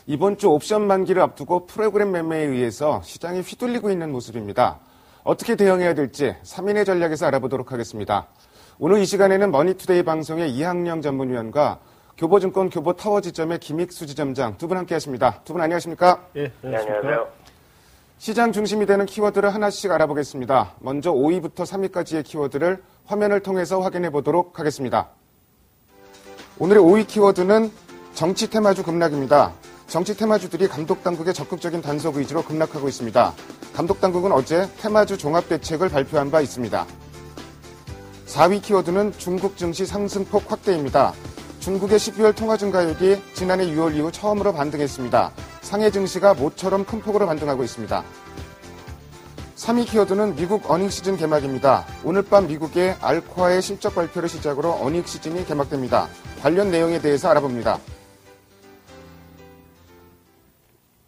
이번 주 옵션 만기를 앞두고 프로그램 매매에 의해서 시장이 휘둘리고 있는 모습입니다. 어떻게 대응해야 될지 3인의 전략에서 알아보도록 하겠습니다. 오늘 이 시간에는 머니투데이 방송의 이학령 전문위원과 교보증권 교보타워지점의 김익수 지점장 두 분 함께 하십니다. 두 분 안녕하십니까? 네, 안녕하세요. 시장 중심이 되는 키워드를 하나씩 알아보겠습니다. 먼저 5위부터 3위까지의 키워드를 화면을 통해서 확인해 보도록 하겠습니다. 오늘의 5위 키워드는 정치 테마주 급락입니다. 정치 테마주들이 감독당국의 적극적인 단속 의지로 급락하고 있습니다. 감독당국은 어제 테마주 종합대책을 발표한 바 있습니다. 4위 키워드는 중국 증시 상승폭 확대입니다. 중국의 12월 통화 증가율이 지난해 6월 이후 처음으로 반등했습니다. 상해 증시가 모처럼 큰 폭으로 반등하고 있습니다. 3위 키워드는 미국 어닝 시즌 개막입니다. 오늘 밤 미국의 알코아의 실적 발표를 시작으로 어닝 시즌이 개막됩니다. 관련 내용에 대해서 알아봅니다.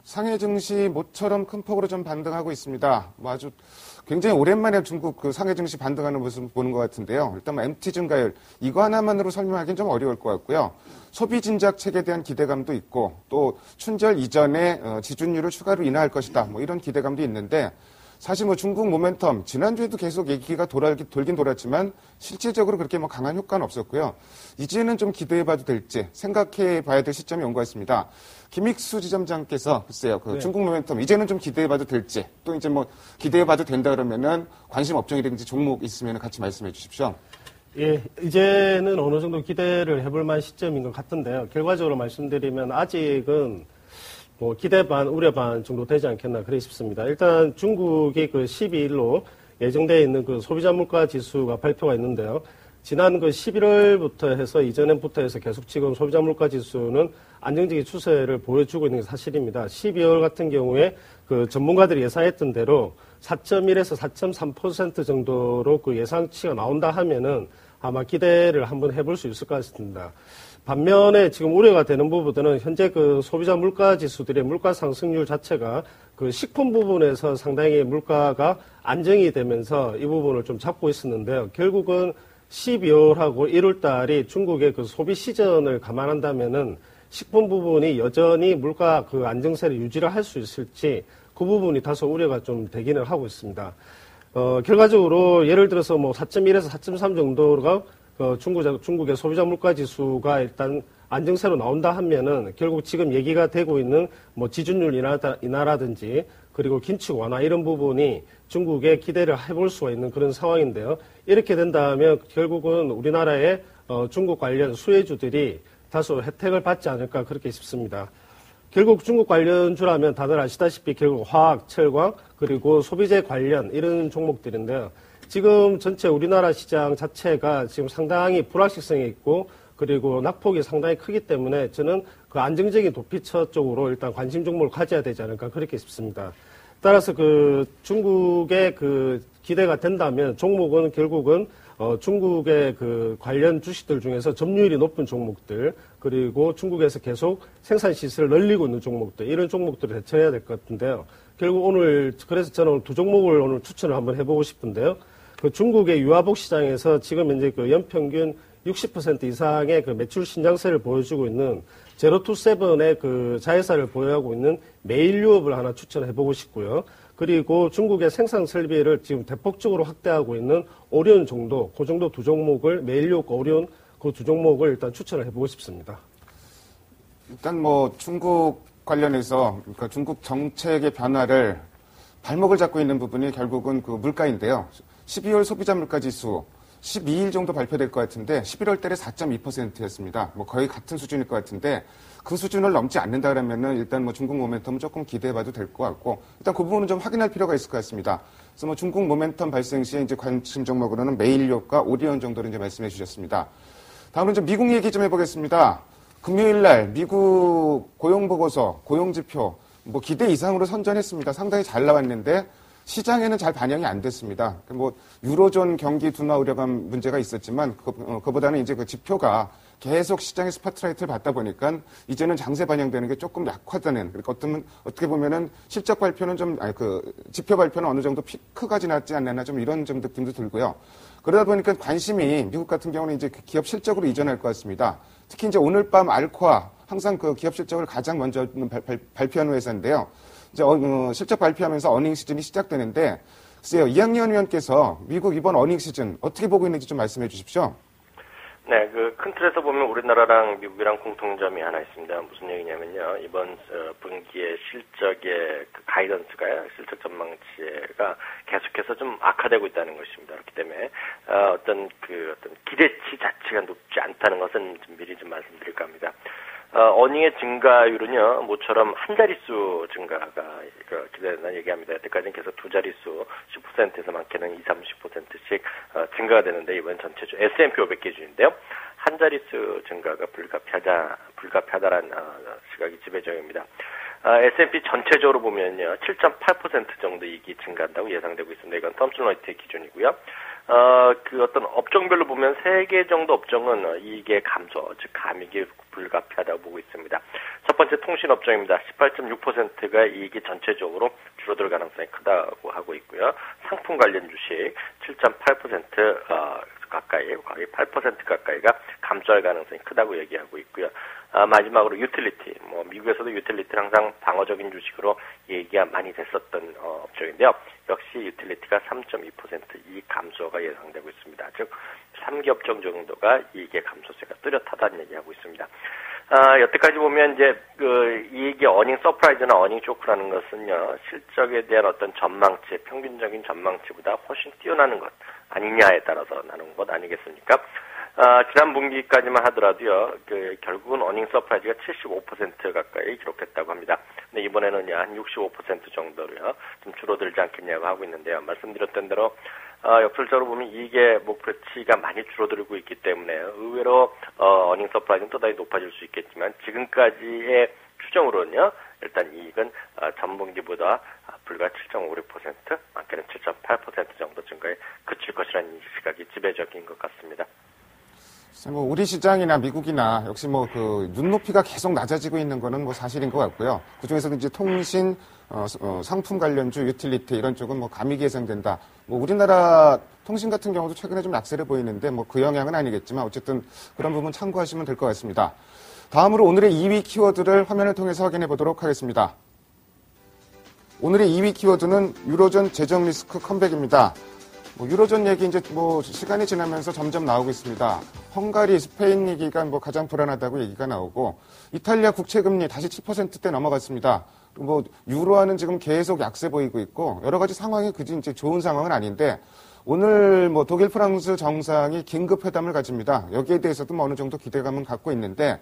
상해 증시 모처럼 큰 폭으로 좀 반등하고 있습니다. 아주 굉장히 오랜만에 중국 상해 증시 반등하는 모습 보는 것 같은데요. 일단 MT 증가율 이거 하나만으로 설명하기는 좀 어려울 것 같고요. 소비 진작책에 대한 기대감도 있고 또 춘절 이전에 지준율을 추가로 인하할 것이다. 이런 기대감도 있는데 사실 중국 모멘텀 지난주에도 계속 얘기가 돌긴 돌았지만 실질적으로 그렇게 강한 효과는 없었고요. 이제는 좀 기대해봐도 될지 생각해봐야 될 시점이 온 것 같습니다. 김익수 지점장께서 글쎄요, 네. 중국 모멘텀 이제는 좀 기대해봐도 될지 또 이제 기대해봐도 된다 그러면은 관심 업종이든지 종목 있으면 같이 말씀해 주십시오. 예, 이제는 어느 정도 기대를 해볼 만한 시점인 것 같은데요. 결과적으로 말씀드리면 아직은 기대 반, 우려 반 정도 되지 않겠나 그래 싶습니다. 일단 중국이 12일로 예정되어 있는 소비자 물가 지수가 발표가 있는데요. 지난 11월부터 해서 이전부터 해서 계속 지금 소비자 물가 지수는 안정적인 추세를 보여주고 있는 게 사실입니다. 12월 같은 경우에 전문가들이 예상했던 대로 4.1에서 4.3% 정도로 예상치가 나온다 하면은 아마 기대를 한번 해볼 수 있을 것 같습니다. 반면에 지금 우려가 되는 부분들은 현재 소비자 물가 지수들의 물가 상승률 자체가 식품 부분에서 상당히 물가가 안정이 되면서 이 부분을 좀 잡고 있었는데요. 결국은 12월하고 1월 달이 중국의 소비 시즌을 감안한다면은 식품 부분이 여전히 물가 안정세를 유지를 할 수 있을지 그 부분이 다소 우려가 좀 되기는 하고 있습니다. 결과적으로 예를 들어서 4.1에서 4.3 정도가 중국의 소비자 물가 지수가 일단 안정세로 나온다 하면은 결국 지금 얘기가 되고 있는 지준율 인하라든지 그리고 긴축 완화 이런 부분이 중국에 기대를 해볼 수가 있는 그런 상황인데요. 이렇게 된다면 결국은 우리나라의 중국 관련 수혜주들이 다소 혜택을 받지 않을까 그렇게 싶습니다. 결국 중국 관련주라면 다들 아시다시피 결국 화학, 철강 그리고 소비재 관련 이런 종목들인데요. 지금 전체 우리나라 시장 자체가 지금 상당히 불확실성이 있고 그리고 낙폭이 상당히 크기 때문에 저는 안정적인 도피처 쪽으로 일단 관심 종목을 가져야 되지 않을까 그렇게 싶습니다. 따라서 중국의 기대가 된다면 종목은 결국은 중국의 관련 주식들 중에서 점유율이 높은 종목들 그리고 중국에서 계속 생산 시설을 늘리고 있는 종목들 이런 종목들을 대처해야 될 것 같은데요. 결국 그래서 저는 오늘 두 종목을 오늘 추천을 한번 해보고 싶은데요. 중국의 유아복 시장에서 지금 현재 연평균 60% 이상의 매출 신장세를 보여주고 있는 제로투세븐의 자회사를 보유하고 있는 메일유업을 하나 추천해보고 싶고요. 그리고 중국의 생산 설비를 지금 대폭적으로 확대하고 있는 오리온 정도, 그 정도 두 종목을 메일유업과 오리온 그 두 종목을 일단 추천을 해보고 싶습니다. 일단 중국 관련해서 중국 정책의 변화를 발목을 잡고 있는 부분이 결국은 물가인데요. 12월 소비자 물가 지수 12일 정도 발표될 것 같은데 11월 달에 4.2%였습니다. 거의 같은 수준일 것 같은데 그 수준을 넘지 않는다 그러면은 일단 중국 모멘텀은 조금 기대해봐도 될 것 같고 일단 그 부분은 좀 확인할 필요가 있을 것 같습니다. 그래서 중국 모멘텀 발생 시에 이제 관심 종목으로는 메일유업과 오리온 정도를 이제 말씀해 주셨습니다. 다음은 좀 미국 얘기 좀 해보겠습니다. 금요일 날 미국 고용 보고서, 고용 지표 기대 이상으로 선전했습니다. 상당히 잘 나왔는데 시장에는 잘 반영이 안 됐습니다. 유로존 경기 둔화 우려감 문제가 있었지만 그보다는 이제 지표가 계속 시장의 스포트라이트를 받다 보니까 이제는 장세 반영되는 게 조금 약화되는, 그러니까 어떻게 보면은 실적 발표는 지표 발표는 어느 정도 피크가 지났지 않나 좀 이런 좀 느낌도 들고요. 그러다 보니까 관심이 미국 같은 경우는 이제 기업 실적으로 이전할 것 같습니다. 특히 이제 오늘 밤 알코아, 항상 그 기업 실적을 가장 먼저 발표하는 회사인데요. 이제 실적 발표하면서 어닝 시즌이 시작되는데, 글쎄요, 이학년 위원께서 미국 이번 어닝 시즌 어떻게 보고 있는지 좀 말씀해 주십시오. 네, 큰 틀에서 보면 우리나라랑 미국이랑 공통점이 하나 있습니다. 무슨 얘기냐면요. 이번 분기의 실적의 가이던스가요, 실적 전망치가 계속해서 좀 악화되고 있다는 것입니다. 그렇기 때문에 어떤 기대치 자체가 높지 않다는 것은 좀 미리 좀 말씀드릴까 합니다. 어닝의 증가율은요, 모처럼 한 자릿수 증가가 기대된다는 얘기합니다. 여태까지는 계속 두 자릿수 10%에서 많게는 20-30%씩 증가가 되는데, 이번 전체주 S&P 500 기준인데요. 한 자릿수 증가가 불가피하다라는 시각이 지배적입니다. S&P 전체적으로 보면요, 7.8% 정도 이익이 증가한다고 예상되고 있습니다. 이건 톰슨로이트의 기준이고요. 어떤 업종별로 보면 3개 정도 업종은 이익의 감소, 즉 감익이 불가피하다고 보고 있습니다. 첫 번째 통신업종입니다. 18.6%가 이익이 전체적으로 줄어들 가능성이 크다고 하고 있고요. 상품 관련 주식 7.8% 가까이, 거의 8% 가까이가 감소할 가능성이 크다고 얘기하고 있고요. 마지막으로 유틸리티, 미국에서도 유틸리티는 항상 방어적인 주식으로 얘기가 많이 됐었던 업종인데요. 역시 유틸리티가 3.2% 이익 감소가 예상되고 있습니다. 즉 3개 업종 정도가 이익의 감소세가 뚜렷하다는 얘기하고 있습니다. 여태까지 보면 이제 이익의 어닝 서프라이즈나 어닝 쇼크라는 것은요, 실적에 대한 어떤 전망치, 평균적인 전망치보다 훨씬 뛰어나는 것 아니냐에 따라서 나누는 것 아니겠습니까? 지난 분기까지만 하더라도요, 결국은 어닝 서프라이즈가 75% 가까이 기록했다고 합니다. 근데 이번에는 한 65% 정도로요, 좀 줄어들지 않겠냐고 하고 있는데요. 말씀드렸던 대로, 역설적으로 보면 이익의 목표치가 많이 줄어들고 있기 때문에 의외로, 어닝 서프라이즈는 또다시 높아질 수 있겠지만, 지금까지의 추정으로는요, 일단 이익은 전분기보다 불과 7.56%, 많게는 7.8% 정도 증가에 그칠 것이라는 시각이 지배적인 것 같습니다. 우리 시장이나 미국이나 역시 눈높이가 계속 낮아지고 있는 거는 사실인 것 같고요. 그 중에서도 이제 통신, 상품 관련주, 유틸리티 이런 쪽은 감익이 예상된다. 우리나라 통신 같은 경우도 최근에 좀 약세를 보이는데 그 영향은 아니겠지만 어쨌든 그런 부분 참고하시면 될 것 같습니다. 다음으로 오늘의 2위 키워드를 화면을 통해서 확인해 보도록 하겠습니다. 오늘의 2위 키워드는 유로존 재정 리스크 컴백입니다. 유로존 얘기 이제 시간이 지나면서 점점 나오고 있습니다. 헝가리, 스페인 얘기가 가장 불안하다고 얘기가 나오고, 이탈리아 국채금리 다시 7%대 넘어갔습니다. 유로화는 지금 계속 약세 보이고 있고, 여러 가지 상황이 그지 이제 좋은 상황은 아닌데, 오늘 독일, 프랑스 정상이 긴급 회담을 가집니다. 여기에 대해서도 어느 정도 기대감은 갖고 있는데,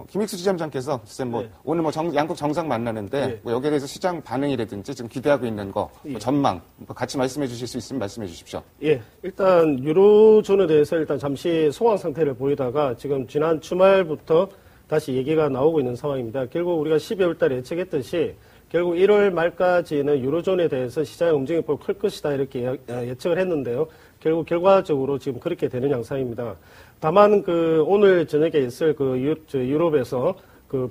김익수 지점장께서 네. 오늘 양국 정상 만나는데 네. 여기에 대해서 시장 반응이라든지 지금 기대하고 있는 거 전망 같이 말씀해 주실 수 있으면 말씀해 주십시오. 예, 일단 유로존에 대해서 일단 잠시 소강 상태를 보이다가 지금 지난 주말부터 다시 얘기가 나오고 있는 상황입니다. 결국 우리가 12월 달에 예측했듯이 결국 1월 말까지는 유로존에 대해서 시장의 움직임이 클 것이다 이렇게 예측을 했는데요. 결국 결과적으로 지금 그렇게 되는 양상입니다. 다만 오늘 저녁에 있을 유럽에서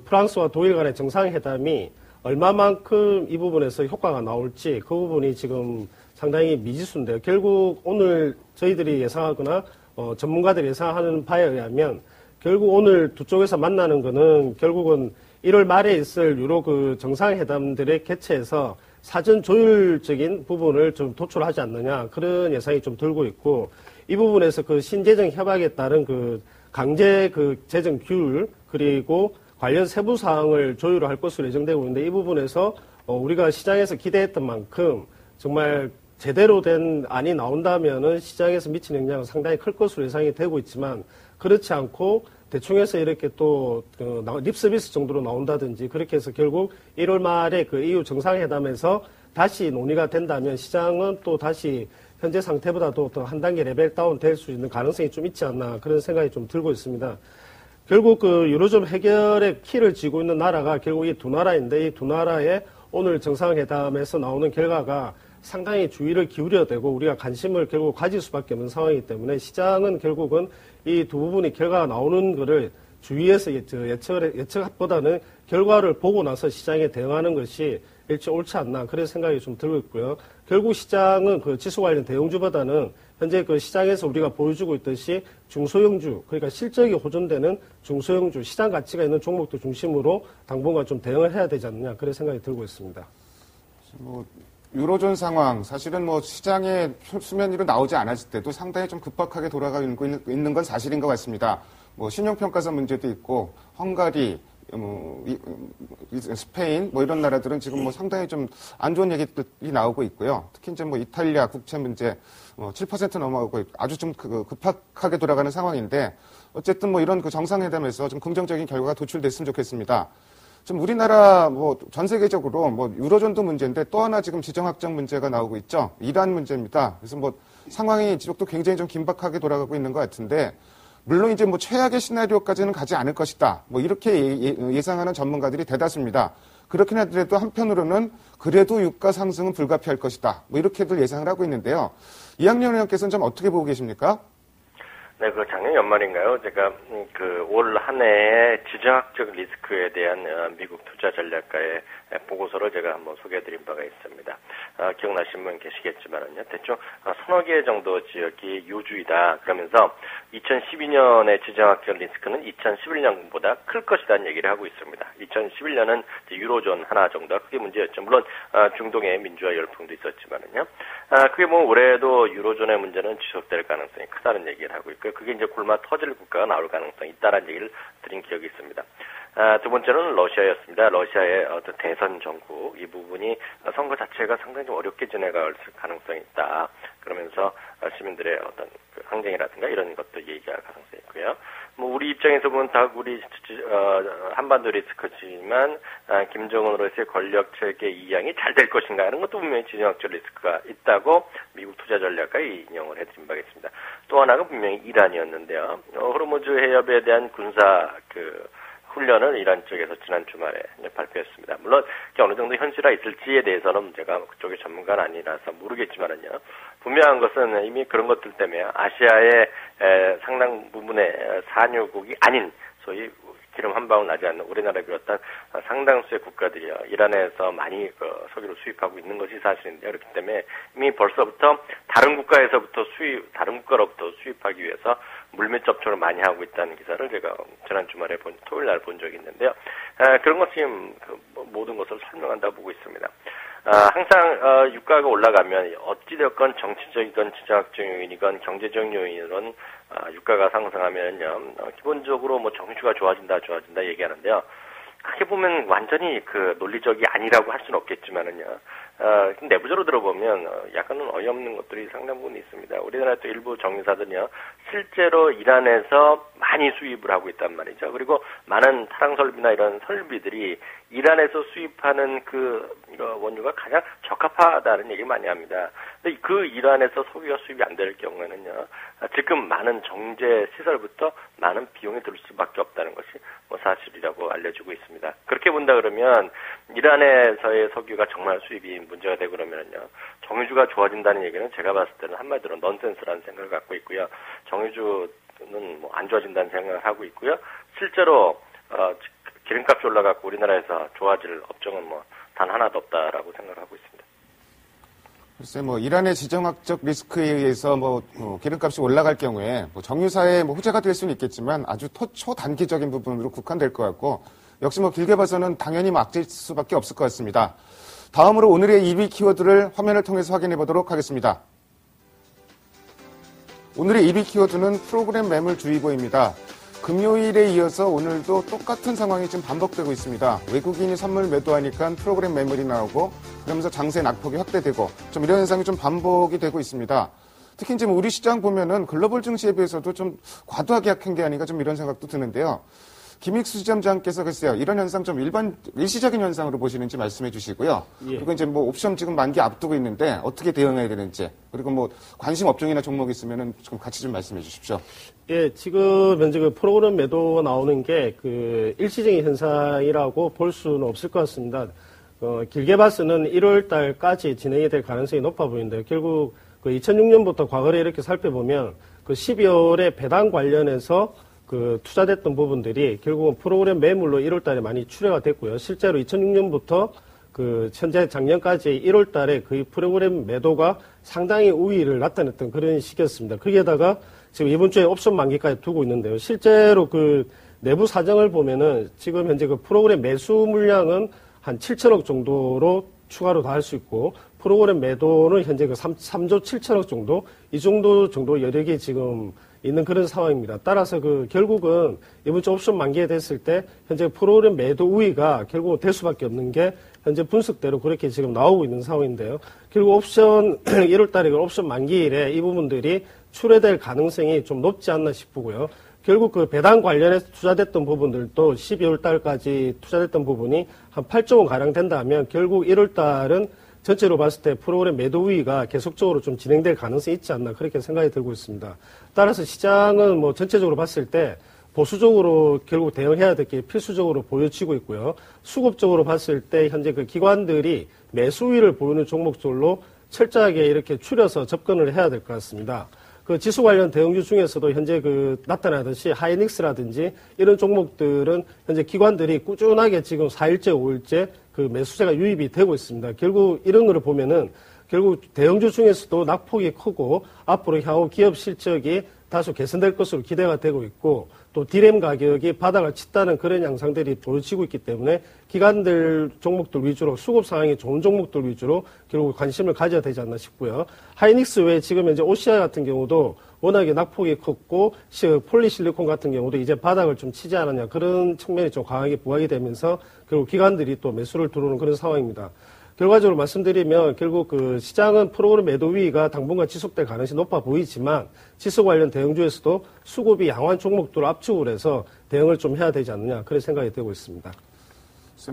프랑스와 독일 간의 정상회담이 얼마만큼 이 부분에서 효과가 나올지 그 부분이 지금 상당히 미지수인데요. 결국 오늘 저희들이 예상하거나 전문가들이 예상하는 바에 의하면 결국 오늘 두 쪽에서 만나는 거는 결국은 1월 말에 있을 유로 정상회담들의 개최에서 사전 조율적인 부분을 좀 도출하지 않느냐 그런 예상이 좀 들고 있고, 이 부분에서 신재정 협약에 따른 강제 재정 규율 그리고 관련 세부 사항을 조율을 할 것으로 예정되고 있는데, 이 부분에서 우리가 시장에서 기대했던 만큼 정말 제대로 된 안이 나온다면은 시장에서 미치는 영향은 상당히 클 것으로 예상이 되고 있지만, 그렇지 않고 대충해서 이렇게 또 립서비스 정도로 나온다든지 그렇게 해서 결국 1월 말에 EU 정상회담에서 다시 논의가 된다면 시장은 또 다시 현재 상태보다도 더 한 단계 레벨 다운 될 수 있는 가능성이 좀 있지 않나 그런 생각이 좀 들고 있습니다. 결국 유로존 해결의 키를 쥐고 있는 나라가 결국 이 두 나라인데, 이 두 나라의 오늘 정상회담에서 나오는 결과가 상당히 주의를 기울여야 되고 우리가 관심을 결국 가질 수밖에 없는 상황이기 때문에 시장은 결국은 이 두 부분이 결과가 나오는 거를 주위에서 예측보다는 결과를 보고 나서 시장에 대응하는 것이 일찍 옳지 않나 그런 생각이 좀 들고 있고요. 결국 시장은 그 지수 관련 대형주보다는 현재 그 시장에서 우리가 보여주고 있듯이 중소형주, 그러니까 실적이 호전되는 중소형주, 시장 가치가 있는 종목들 중심으로 당분간 좀 대응을 해야 되지 않느냐 그런 생각이 들고 있습니다. 뭐 유로존 상황 사실은 뭐 시장에 수면 위로 나오지 않았을 때도 상당히 좀 급박하게 돌아가고 있는 건 사실인 것 같습니다. 뭐 신용평가사 문제도 있고 헝가리, 스페인 뭐 이런 나라들은 지금 뭐 상당히 좀 안 좋은 얘기들이 나오고 있고요. 특히 이제 뭐 이탈리아 국채 문제 7% 넘어가고 아주 좀 급박하게 돌아가는 상황인데 어쨌든 뭐 이런 그 정상회담에서 좀 긍정적인 결과가 도출됐으면 좋겠습니다. 좀 우리나라 뭐 전 세계적으로 뭐 유로존도 문제인데 또 하나 지금 지정학적 문제가 나오고 있죠. 이란 문제입니다. 그래서 뭐 상황이 지속도 굉장히 좀 긴박하게 돌아가고 있는 것 같은데 물론 이제 뭐 최악의 시나리오까지는 가지 않을 것이다. 뭐 이렇게 예상하는 전문가들이 대다수입니다. 그렇긴 하더라도 한편으로는 그래도 유가 상승은 불가피할 것이다. 뭐 이렇게들 예상을 하고 있는데요. 이학년 의원께서는 좀 어떻게 보고 계십니까? 네, 그 작년 연말인가요? 제가 그 올 한 해의 지정학적 리스크에 대한 미국 투자 전략가의 보고서를 제가 한번 소개해드린 바가 있습니다. 기억나시는 분 계시겠지만은요, 대충 서너 개 정도 지역이 요주이다. 그러면서 2012년의 지정학적 리스크는 2011년보다 클 것이라는 얘기를 하고 있습니다. 2011년은 유로존 하나 정도가 크게 문제였죠. 물론 중동의 민주화 열풍도 있었지만은요. 그게 뭐 올해도 유로존의 문제는 지속될 가능성이 크다는 얘기를 하고 있고요. 그게 이제 굶어 터질 국가가 나올 가능성이 있다라는 얘기를 드린 기억이 있습니다. 두 번째는 러시아였습니다. 러시아의 어떤 대선 정국 이 부분이 선거 자체가 상당히 좀 어렵게 지내갈 가능성이 있다. 그러면서 시민들의 어떤 그 항쟁이라든가 이런 것도 얘기할 가능성이 있고요. 뭐 우리 입장에서 보면 다 우리 한반도 리스크지만 김정은으로서의 권력 체계 이양이 잘 될 것인가 하는 것도 분명히 지정학적 리스크가 있다고 미국 투자 전략가에 인용을 해드린 바겠습니다. 또 하나가 분명히 이란이었는데요. 호르무즈 해협에 대한 군사 훈련을 이란 쪽에서 지난 주말에 발표했습니다. 물론 어느 정도 현실화 있을지에 대해서는 제가 그쪽의 전문가는 아니라서 모르겠지만은요. 분명한 것은 이미 그런 것들 때문에 아시아의 상당 부분의 산유국이 아닌 소위 기름 한 방울 나지 않는 우리나라를 비롯한 상당수의 국가들이요. 이란에서 많이 석유를 수입하고 있는 것이 사실인데요. 그렇기 때문에 이미 벌써부터 다른 국가로부터 수입하기 위해서 물밑 접촉을 많이 하고 있다는 기사를 제가 지난 주말에 토요일 날 본 적이 있는데요. 그런 것이 모든 것을 설명한다고 보고 있습니다. 항상 유가가 올라가면 어찌되었건 정치적이건 지정학적 요인이건 경제적 요인으로는 유가가 상승하면요 기본적으로 뭐 정치가 좋아진다 얘기하는데요. 크게 보면 완전히 그 논리적이 아니라고 할 수는 없겠지만은요. 내부적으로 들어보면 약간은 어이없는 것들이 상당 부분 있습니다. 우리나라 또 일부 정유사들은요, 실제로 이란에서 많이 수입을 하고 있단 말이죠. 그리고 많은 타랑 설비나 이런 설비들이 이란에서 수입하는 원유가 가장 적합하다는 얘기를 많이 합니다. 근데 그 이란에서 석유가 수입이 안 될 경우에는요, 지금 많은 정제 시설부터 많은 비용이 들 수밖에 없다는 것이 뭐 사실이라고 알려지고 있습니다. 그렇게 본다 그러면 이란에서의 석유가 정말 수입이 문제가 되고 그러면요, 정유주가 좋아진다는 얘기는 제가 봤을 때는 한마디로 넌센스라는 생각을 갖고 있고요. 정유주는 뭐 안 좋아진다는 생각을 하고 있고요. 실제로 기름값이 올라가고 우리나라에서 좋아질 업종은 뭐 단 하나도 없다라고 생각을 하고 있습니다. 글쎄, 뭐, 이란의 지정학적 리스크에 의해서 기름값이 올라갈 경우에, 정유사의 호재가 될 수는 있겠지만 아주 초단기적인 부분으로 국한될 것 같고, 역시 길게 봐서는 당연히 악재일 수밖에 없을 것 같습니다. 다음으로 오늘의 2위 키워드를 화면을 통해서 확인해 보도록 하겠습니다. 오늘의 1위 키워드는 프로그램 매물주의보입니다. 금요일에 이어서 오늘도 똑같은 상황이 지금 반복되고 있습니다. 외국인이 선물 매도하니까 프로그램 매물이 나오고 그러면서 장세 낙폭이 확대되고 좀 이런 현상이 좀 반복이 되고 있습니다. 특히 이제 우리 시장 보면은 글로벌 증시에 비해서도 좀 과도하게 약한 게 아닌가 좀 이런 생각도 드는데요. 김익수 지점장께서 글쎄요, 이런 현상 좀 일시적인 현상으로 보시는지 말씀해 주시고요. 예. 그리고 이제 옵션 지금 만기 앞두고 있는데 어떻게 대응해야 되는지, 그리고 관심 업종이나 종목이 있으면은 좀 같이 좀 말씀해 주십시오. 예, 지금 현재 프로그램 매도가 나오는 게 일시적인 현상이라고 볼 수는 없을 것 같습니다. 길게 봐서는 1월 달까지 진행이 될 가능성이 높아 보이는데요. 결국 그 2006년부터 과거를 이렇게 살펴보면 그 12월에 배당 관련해서 그 투자됐던 부분들이 결국은 프로그램 매물로 1월 달에 많이 출회가 됐고요. 실제로 2006년부터 그 현재 작년까지 1월 달에 그 프로그램 매도가 상당히 우위를 나타냈던 그런 시기였습니다. 거기에다가 지금 이번 주에 옵션 만기까지 두고 있는데요. 실제로 그 내부 사정을 보면은 지금 현재 그 프로그램 매수 물량은 한 7천억 정도로 추가로 다 할 수 있고 프로그램 매도는 현재 그 3조 7천억 정도 이 정도 여력이 지금 있는 그런 상황입니다. 따라서 그 결국은 이번 주 옵션 만기에 됐을 때 현재 프로그램 매도 우위가 결국은 될 수밖에 없는 게 현재 분석대로 그렇게 지금 나오고 있는 상황인데요. 결국 옵션 1월 달에 옵션 만기일에 이 부분들이 출회될 가능성이 좀 높지 않나 싶고요. 결국 그 배당 관련해서 투자됐던 부분들도 12월 달까지 투자됐던 부분이 한 8조 원 가량 된다 하면 결국 1월 달은 전체로 봤을 때 프로그램 매도 우위가 계속적으로 좀 진행될 가능성이 있지 않나 그렇게 생각이 들고 있습니다. 따라서 시장은 뭐 전체적으로 봤을 때 보수적으로 결국 대응해야 될 게 필수적으로 보여지고 있고요. 수급적으로 봤을 때 현재 그 기관들이 매수 우위를 보이는 종목들로 철저하게 이렇게 추려서 접근을 해야 될 것 같습니다. 그 지수 관련 대응주 중에서도 현재 그 나타나듯이 하이닉스라든지 이런 종목들은 현재 기관들이 꾸준하게 지금 4일째, 5일째 그 매수세가 유입이 되고 있습니다. 결국 이런 거를 보면은 결국 대형주 중에서도 낙폭이 크고 앞으로 향후 기업 실적이 다소 개선될 것으로 기대가 되고 있고 또 디램 가격이 바닥을 쳤다는 그런 양상들이 보여지고 있기 때문에 기관들 종목들 위주로 수급 상황이 좋은 종목들 위주로 결국 관심을 가져야 되지 않나 싶고요. 하이닉스 외에 지금 현재 OCI 같은 경우도 워낙에 낙폭이 컸고 폴리실리콘 같은 경우도 이제 바닥을 좀 치지 않았냐 그런 측면이 좀 강하게 부각이 되면서 결국 기관들이 또 매수를 들어오는 그런 상황입니다. 결과적으로 말씀드리면 결국 그 시장은 프로그램 매도 위기가 당분간 지속될 가능성이 높아 보이지만 지수 관련 대형주에서도 수급이 양호한 종목들을 압축을 해서 대응을 좀 해야 되지 않느냐 그런 생각이 되고 있습니다.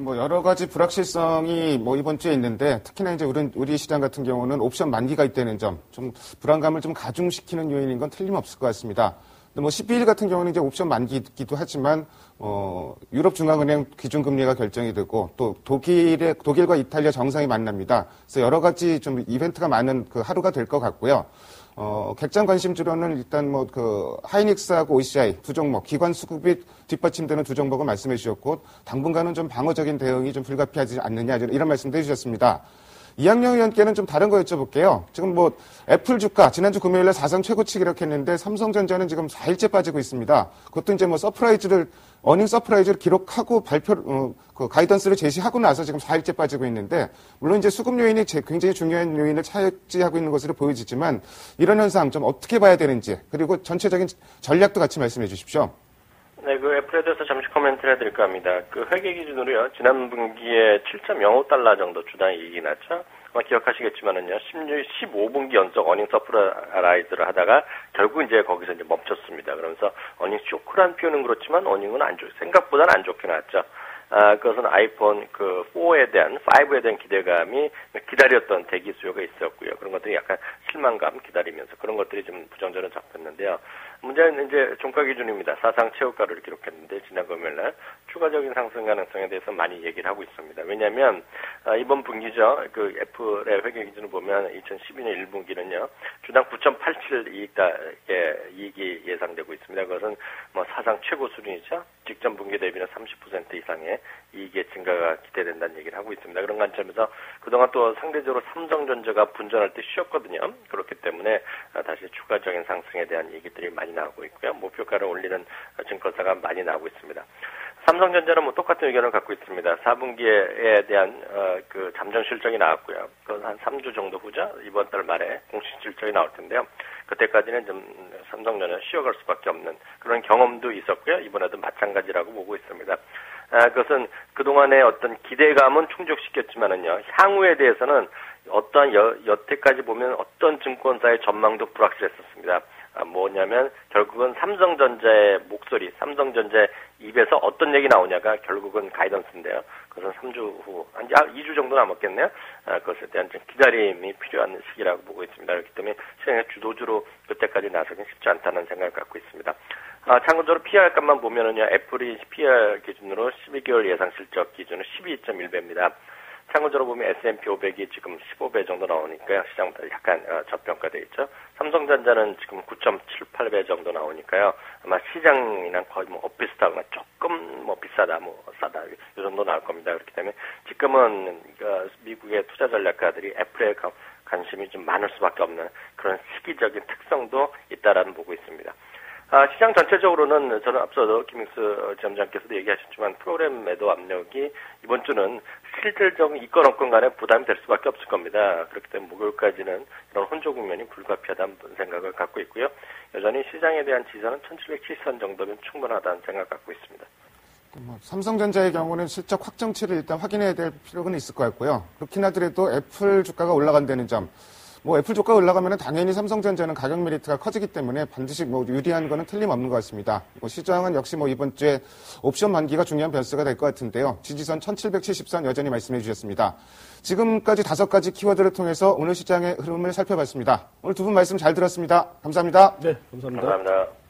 뭐 여러 가지 불확실성이 뭐 이번 주에 있는데 특히나 이제 우리 시장 같은 경우는 옵션 만기가 있다는 점 좀 불안감을 좀 가중시키는 요인인 건 틀림없을 것 같습니다. 뭐 12일 같은 경우는 이제 옵션 만기이기도 하지만 유럽 중앙은행 기준금리가 결정이 되고 또 독일과 이탈리아 정상이 만납니다. 그래서 여러 가지 좀 이벤트가 많은 그 하루가 될 것 같고요. 객장 관심주로는 일단 뭐 그 하이닉스하고 OCI 두 종목 기관 수급이 뒷받침되는 두 종목을 말씀해 주셨고 당분간은 좀 방어적인 대응이 좀 불가피하지 않느냐 이런 말씀도 해주셨습니다. 이학영 의원께는 좀 다른 거 여쭤볼게요. 지금 뭐 애플 주가 지난주 금요일에 사상 최고치 기록했는데 삼성전자는 지금 4일째 빠지고 있습니다. 그것도 이제 뭐 어닝 서프라이즈를 기록하고 그 가이던스를 제시하고 나서 지금 4일째 빠지고 있는데 물론 이제 수급 요인이 굉장히 중요한 요인을 차지하고 있는 것으로 보여지지만 이런 현상 좀 어떻게 봐야 되는지 그리고 전체적인 전략도 같이 말씀해 주십시오. 네, 그 애플에 대해서 잠시 코멘트를 해드릴까 합니다. 그 회계 기준으로요, 지난 분기에 7.05달러 정도 주당 이익이 났죠. 아마 기억하시겠지만은요, 15분기 연속 어닝 서프라이즈를 하다가 결국 이제 거기서 이제 멈췄습니다. 그러면서 어닝 쇼크란 표현은 그렇지만 어닝은 생각보다는 안 좋게 나왔죠. 그것은 아이폰 4에 대한 기대감이 기다렸던 대기 수요가 있었고요. 그런 것들이 약간 실망감 기다리면서 그런 것들이 좀 부정적으로 잡혔는데요. 문제는 이제 종가 기준입니다. 사상 최고가를 기록했는데 지난 금요일날 추가적인 상승 가능성에 대해서 많이 얘기를 하고 있습니다. 왜냐하면 이번 분기죠. 그 애플의 회계 기준을 보면 2012년 1분기는요. 주당 9.87 이익이 예상되고 있습니다. 그것은 뭐 사상 최고 수준이죠. 직전 분기 대비는 30% 이상의 이익의 증가가 기대된다는 얘기를 하고 있습니다. 그런 관점에서 그동안 또 상대적으로 삼성전자가 분전할 때 쉬었거든요. 그렇기 때문에 다시 추가적인 상승에 대한 얘기들이 많이 나오고 있고요. 목표가를 올리는 증권사가 많이 나오고 있습니다. 삼성전자는 뭐 똑같은 의견을 갖고 있습니다. 4분기에 대한 그 잠정 실적이 나왔고요. 그건 한 3주 정도 후죠. 이번 달 말에 공식 실적이 나올 텐데요. 그때까지는 좀 삼성전자는 쉬어갈 수밖에 없는 그런 경험도 있었고요. 이번에도 마찬가지라고 보고 있습니다. 그것은 그동안의 어떤 기대감은 충족시켰지만은요. 향후에 대해서는 어떤 여태까지 보면 어떤 증권사의 전망도 불확실했었습니다. 뭐냐면 결국은 삼성전자의 목소리, 삼성전자의 입에서 어떤 얘기 나오냐가 결국은 가이던스인데요. 그것은 3주 후, 한 2주 정도 남았겠네요. 그것에 대한 좀 기다림이 필요한 시기라고 보고 있습니다. 그렇기 때문에 시장의 주도주로 그때까지 나서긴 쉽지 않다는 생각을 갖고 있습니다. 참고적으로 PR 값만 보면은요, 애플이 PR 기준으로 12개월 예상 실적 기준은 12.1배입니다. 참고적으로 보면 S&P 500이 지금 15배 정도 나오니까요. 시장보다 약간 저평가돼 있죠. 삼성전자는 지금 9.78배 정도 나오니까요. 아마 시장이랑 거의 뭐 비슷하거나 조금 뭐 비싸다, 뭐 싸다 이 정도 나올 겁니다. 그렇기 때문에 지금은 미국의 투자 전략가들이 애플에 관심이 좀 많을 수밖에 없는 그런 시기적인 특성도 있다라는 보고 있습니다. 시장 전체적으로는 저는 앞서도 김익수 지점장께서도 얘기하셨지만 프로그램 매도 압력이 이번 주는 실질적인 이권 없건 간에 부담이 될 수밖에 없을 겁니다. 그렇기 때문에 목요일까지는 이런 혼조 국면이 불가피하다는 생각을 갖고 있고요. 여전히 시장에 대한 지지선은 1770선 정도면 충분하다는 생각을 갖고 있습니다. 삼성전자의 경우는 실적 확정치를 일단 확인해야 될 필요는 있을 것 같고요. 그렇긴 하더라도 애플 주가가 올라간다는 점, 애플 주가가 올라가면 당연히 삼성전자는 가격 메리트가 커지기 때문에 반드시 유리한 거는 틀림없는 것 같습니다. 시장은 역시 이번 주에 옵션 만기가 중요한 변수가 될 것 같은데요. 지지선 1770선 여전히 말씀해 주셨습니다. 지금까지 5가지 키워드를 통해서 오늘 시장의 흐름을 살펴봤습니다. 오늘 두 분 말씀 잘 들었습니다. 감사합니다. 네, 감사합니다. 감사합니다.